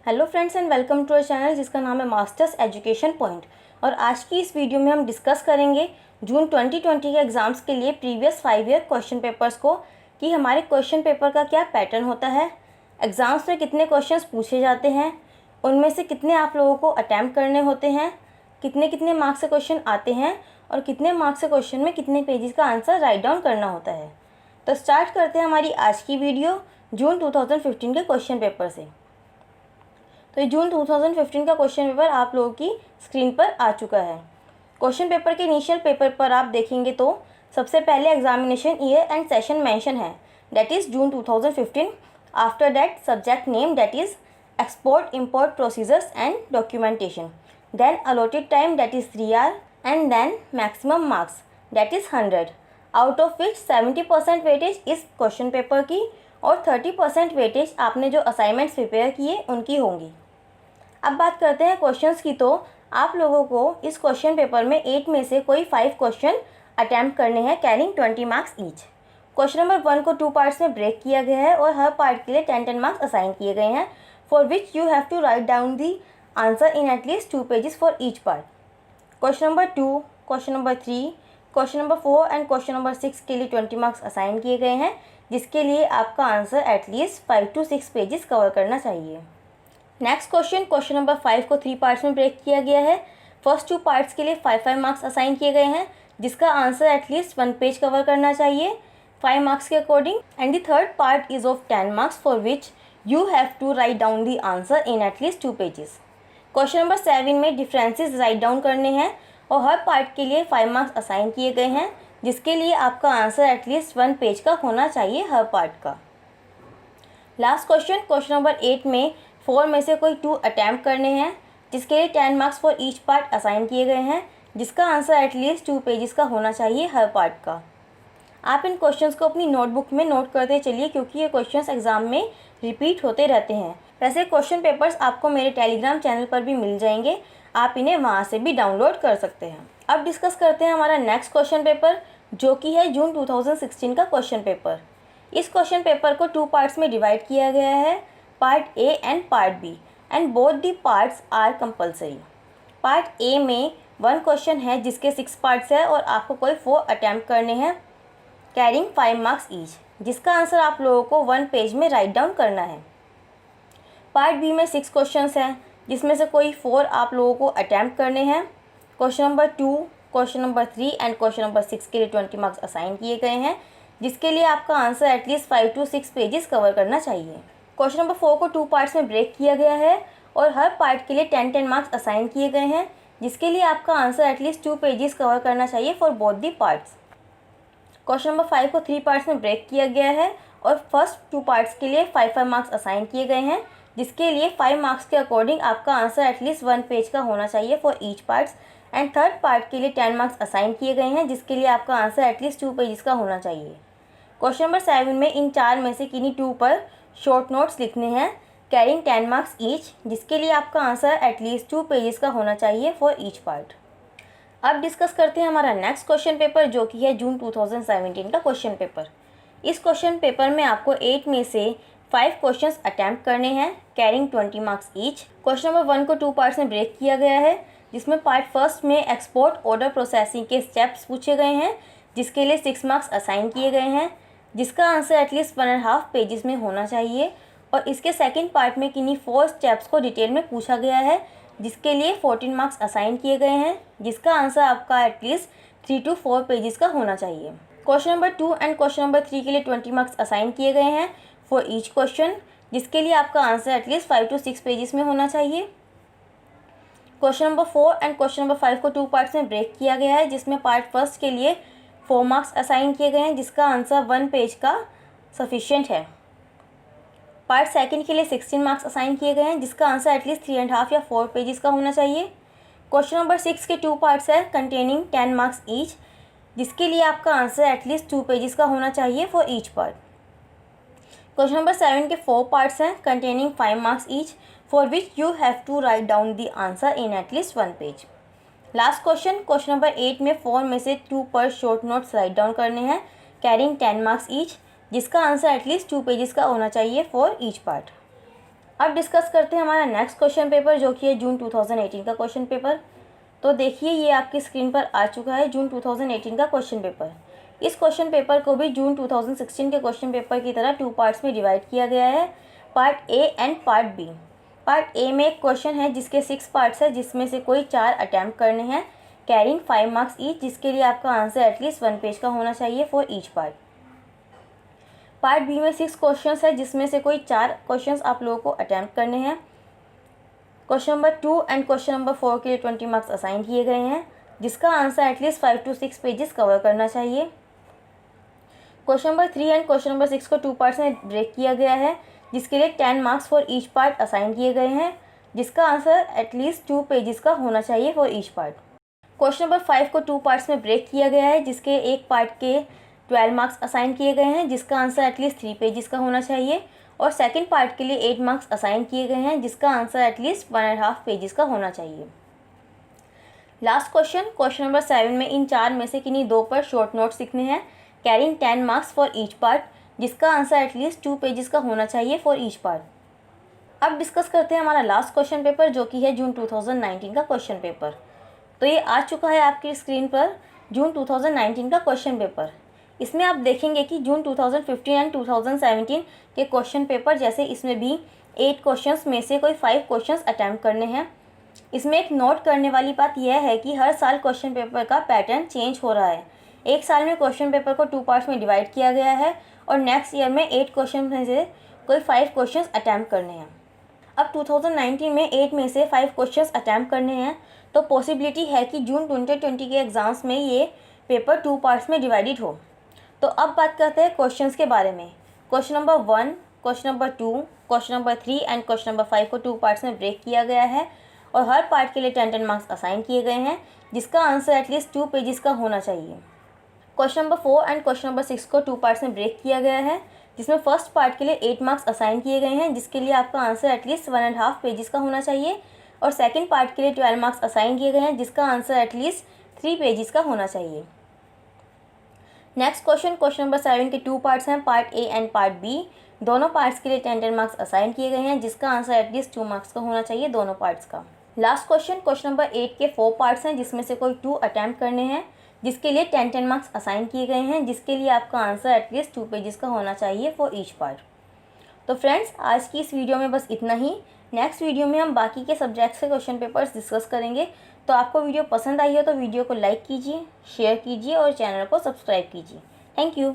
Hello friends and welcome to our channel जिसका नाम है मास्टर्स एजुकेशन पॉइंट। और आज की इस वीडियो में हम डिस्कस करेंगे जून 2020 के एग्ज़ाम्स के लिए प्रीवियस 5 ईयर क्वेश्चन पेपर्स को, कि हमारे क्वेश्चन पेपर का क्या पैटर्न होता है, एग्ज़ाम्स में कितने क्वेश्चंस पूछे जाते हैं, उनमें से कितने आप लोगों को अटैम्प्ट करने होते हैं, कितने कितने मार्क्स से क्वेश्चन आते हैं और कितने मार्क्स से क्वेश्चन में कितने पेजेस का आंसर राइट डाउन करना होता है। तो स्टार्ट करते हैं हमारी आज की वीडियो जून 2015 के क्वेश्चन पेपर से। तो ये जून 2015 का क्वेश्चन पेपर आप लोगों की स्क्रीन पर आ चुका है। क्वेश्चन पेपर के इनिशियल पेपर पर आप देखेंगे तो सबसे पहले examination year and session mention है, that is June 2015। After that subject name, that is export import procedures and documentation. Then allotted time, that is 3 hour, and then maximum marks, that is 100, out of which 70% weightage इस question paper की और 30% weightage आपने जो assignments prepare किए उनकी होंगी। अब बात करते हैं क्वेश्चंस की। तो आप लोगों को इस क्वेश्चन पेपर में 8 में से कोई 5 क्वेश्चन अटैम्प्ट करने हैं, carrying 20 marks each. Question number 1 को 2 पार्ट्स में ब्रेक किया गया है और हर पार्ट के लिए 10 मार्क्स असाइन किए गए हैं, for which you have to write down the answer in at least 2 pages for each part. Question number 2, question number 3, question number 4 and question number 6 के लिए 20 मार्क्स असाइन किए गए हैं, जिसके लिए आपका answer at least 5 to 6 pages cover करना चाहिए। नेक्स्ट क्वेश्चन, क्वेश्चन नंबर 5 को 3 पार्ट्स में ब्रेक किया गया है। फर्स्ट 2 पार्ट्स के लिए 5 मार्क्स असाइन किए गए हैं, जिसका आंसर एटलीस्ट 1 पेज कवर करना चाहिए 5 मार्क्स के according. And the third part is of 10 marks, for which you have to write down the answer in at least 2 pages. Question number 7 में डिफरेंसेस राइट डाउन करने हैं और हर पार्ट के लिए 5 marks assign किए गए हैं, जिसके लिए आपका आंसर एटलीस्ट 1 पेज का होना चाहिए हर पार्ट का। लास्ट क्वेश्चन, क्वेश्चन नंबर 8 में 4 में से कोई 2 अटैम्प्ट करने हैं, जिसके लिए 10 marks for each part assign किए गए हैं, जिसका आंसर एटलीस्ट 2 पेजेस का होना चाहिए हर पार्ट का। आप इन क्वेश्चंस को अपनी नोटबुक में नोट करते चलिए, क्योंकि ये क्वेश्चंस एग्जाम में रिपीट होते रहते हैं। वैसे क्वेश्चन पेपर्स आपको मेरे टेलीग्राम चैनल पर भी मिल जाएंगे, आप इन्हें वहाँ से भी डाउनलोड कर सकते हैं। अब डिस्कस करते हैं हमारा नेक्स्ट क्वेश्चन पेपर, जो कि है जून 2016 का क्वेश्चन पेपर। इस क्वेश्चन पेपर को 2 पार्ट्स में डिवाइड किया गया है, part A and part B, and both the parts are compulsory. Part A में 1 क्वेश्चन है जिसके 6 पार्ट्स है और आपको कोई 4 अटैम्प्ट करने हैं, कैरिंग 5 मार्क्स ईच, जिसका आंसर आप लोगों को 1 पेज में राइट डाउन करना है। पार्ट बी में 6 क्वेश्चंस हैं, जिसमें से कोई 4 आप लोगों को अटैम्प्ट करने हैं। Question number 2, question number 3 and question number 6 के लिए 20 मार्क्स असाइन किए गए हैं, जिसके लिए आपका answer at least 5 to 6 pages cover करना चाहिए। क्वेश्चन नंबर 4 को 2 पार्ट्स में ब्रेक किया गया है और हर पार्ट के लिए 10 मार्क्स असाइन किए गए हैं, जिसके लिए आपका आंसर एटलीस्ट 2 पेजेस कवर करना चाहिए for both the parts. Question number 5 को 3 पार्ट्स में ब्रेक किया गया है और फर्स्ट 2 पार्ट्स के लिए 5 मार्क्स असाइन किए गए हैं, जिसके लिए 5 मार्क्स के अकॉर्डिंग आपका आंसर एटलीस्ट 1 पेज का होना चाहिए for each parts. And third part के लिए 10 मार्क्स असाइन किए गए हैं, जिसके लिए आपका आंसर एटलीस्ट 2 पेजेस का होना चाहिए। क्वेश्चन नंबर 7 में इन 4 में से किन्हीं 2 पर शॉर्ट नोट्स लिखने हैं, कैरिंग 10 मार्क्स ईच, जिसके लिए आपका आंसर एटलीस्ट 2 पेजेस का होना चाहिए फॉर ईच पार्ट। अब डिस्कस करते हैं हमारा नेक्स्ट क्वेश्चन पेपर, जो कि है जून 2017 का क्वेश्चन पेपर। इस क्वेश्चन पेपर में आपको 8 में से 5 क्वेश्चंस अटैम्प्ट करने हैं, carrying 20 marks each. Question number 1 को 2 पार्ट्स में ब्रेक किया गया है, जिसमें पार्ट फर्स्ट में एक्सपोर्ट ऑर्डर प्रोसेसिंग के स्टेप्स पूछे गए हैं, जिसके लिए 6 मार्क्स असाइन किए गए हैं, जिसका आंसर एटलीस्ट 1.5 पेजेस में होना चाहिए। और इसके सेकंड पार्ट में किन्हीं 4 स्टेप्स को डिटेल में पूछा गया है, जिसके लिए 14 मार्क्स असाइन किए गए हैं, जिसका आंसर आपका एटलीस्ट 3 to 4 पेजेस का होना चाहिए। Question number 2 and question number 3 के लिए 20 मार्क्स असाइन किए गए हैं फॉर ईच क्वेश्चन, जिसके लिए आपका आंसर एटलीस्ट 5 to 6 पेजेस में होना चाहिए। Question number 4 and question number 5 को 2 पार्ट्स में ब्रेक किया गया है, जिसमें पार्ट फर्स्ट के लिए 4 मार्क्स असाइन किए गए हैं, जिसका आंसर 1 पेज का सफिशिएंट है। पार्ट सेकंड के लिए 16 मार्क्स असाइन किए गए हैं, जिसका आंसर एटलीस्ट 3.5 या 4 पेजेस का होना चाहिए। क्वेश्चन नंबर 6 के 2 पार्ट्स है, कंटेनिंग 10 मार्क्स ईच, जिसके लिए आपका आंसर एटलीस्ट 2 पेजेस का होना चाहिए for each part. Question number 7 के 4 पार्ट्स हैं, containing 5 marks each, for which you have to write down the answer in at least 1 page. Last question, question number 8 में 4 में से 2 पर शॉर्ट नोट्स राइट डाउन करने हैं, कैरिंग 10 मार्क्स ईच, जिसका answer at least 2 pages का होना चाहिए फॉर ईच पार्ट। अब डिस्कस करते हैं हमारा नेक्स्ट क्वेश्चन पेपर जो कि है जून 2018 का क्वेश्चन पेपर। तो देखिए ये आपकी स्क्रीन पर आ चुका है जून 2018 का क्वेश्चन पेपर। इस क्वेश्चन पेपर को भी जून 2016 के क्वेश्चन पेपर की तरह 2 पार्ट्स में डिवाइड किया गया है, part A and part B. Part A में एक क्वेश्चन है जिसके 6 पार्ट्स है, जिसमें से कोई 4 अटैम्प्ट करने हैं, कैरिंग 5 मार्क्स ईच, जिसके लिए आपका आंसर एटलीस्ट 1 पेज का होना चाहिए for each part. Part B में 6 क्वेश्चंस है, जिसमें से कोई 4 क्वेश्चंस आप लोगों को अटैम्प्ट करने हैं। Question number 2 and question number 4 के लिए 20 मार्क्स असाइन किए गए हैं, जिसका answer at least 5 to 6 pages cover करना चाहिए। Question number 3 and question number 6 को 2 पार्ट्स में ब्रेक किया गया है, जिसके लिए 10 marks for each part assign किए गए हैं, जिसका आंसर एटलीस्ट 2 पेजेस का होना चाहिए for each part. Question number 5 को 2 पार्ट्स में ब्रेक किया गया है, जिसके एक पार्ट के 12 मार्क्स असाइन किए गए हैं, जिसका आंसर एटलीस्ट 3 पेजेस का होना चाहिए, और सेकंड पार्ट के लिए 8 मार्क्स असाइन किए गए हैं, जिसका आंसर एटलीस्ट 1.5 पेजेस का होना चाहिए। लास्ट क्वेश्चन, क्वेश्चन नंबर 7 में इन 4 में से किन्हीं 2 पर शॉर्ट नोट्स लिखने हैं, carrying 10 marks for each part, जिसका आंसर एटलीस्ट 2 पेजेस का होना चाहिए फॉर ईच पार्ट। अब डिस्कस करते हैं हमारा लास्ट क्वेश्चन पेपर जो कि है जून 2019 का क्वेश्चन पेपर। तो ये आ चुका है आपकी स्क्रीन पर जून 2019 का क्वेश्चन पेपर। इसमें आप देखेंगे कि जून 2015 एंड 2017 के क्वेश्चन पेपर जैसे इसमें भी 8 क्वेश्चंस में से कोई 5 क्वेश्चंस अटैम्प्ट करने हैं। इसमें एक नोट करने वाली बात यह है कि हर साल क्वेश्चन पेपर का पैटर्न चेंज हो रहा है। एक साल में क्वेश्चन पेपर को 2 पार्ट्स में डिवाइड किया गया है और नेक्स्ट ईयर में 8 क्वेश्चन में से कोई 5 क्वेश्चंस अटैम्प्ट करने हैं। अब 2019 में 8 में से 5 क्वेश्चंस अटैम्प्ट करने हैं, तो पॉसिबिलिटी है कि जून 2020 के एग्ज़ाम्स में ये पेपर 2 पार्ट्स में डिवाइडेड हो। तो अब बात करते हैं क्वेश्चंस के बारे में। Question number 1, question number 2, question number 3 and question number 5 को 2 पार्ट्स में ब्रेक किया गया है और हर पार्ट के लिए 10 मार्क्स असाइन किए गए हैं, जिसका आंसर एटलीस्ट 2 पेजेस का होना चाहिए। Question number 4 and question number 6 को 2 पार्ट्स में ब्रेक किया गया है, जिसमें फर्स्ट पार्ट के लिए 8 मार्क्स असाइन किए गए हैं, जिसके लिए आपका आंसर एटलीस्ट 1.5 पेजेस का होना चाहिए, और सेकंड पार्ट के लिए 12 मार्क्स असाइन किए गए हैं, जिसका आंसर एटलीस्ट 3 पेजेस का होना चाहिए। नेक्स्ट क्वेश्चन, क्वेश्चन नंबर 7 के 2 पार्ट्स हैं, part A and part B. दोनों पार्ट्स के लिए 10 मार्क्स असाइन किए गए हैं, जिसका आंसर एटलीस्ट 2 मार्क्स का होना चाहिए दोनों पार्ट्स का। लास्ट क्वेश्चन, क्वेश्चन नंबर 8 के 4 पार्ट्स हैं, जिसमें से कोई 2 अटैम्प्ट करने हैं, जिसके लिए 10 मार्क्स असाइन किए गए हैं, जिसके लिए आपका आंसर एटलीस्ट 2 पेजेस का होना चाहिए फॉर ईच पार्ट। तो फ्रेंड्स, आज की इस वीडियो में बस इतना ही। नेक्स्ट वीडियो में हम बाकी के सब्जेक्ट्स के क्वेश्चन पेपर्स डिस्कस करेंगे। तो आपको वीडियो पसंद आई हो तो वीडियो को लाइक कीजिए, शेयर कीजिए और चैनल को सब्सक्राइब कीजिए। Thank you.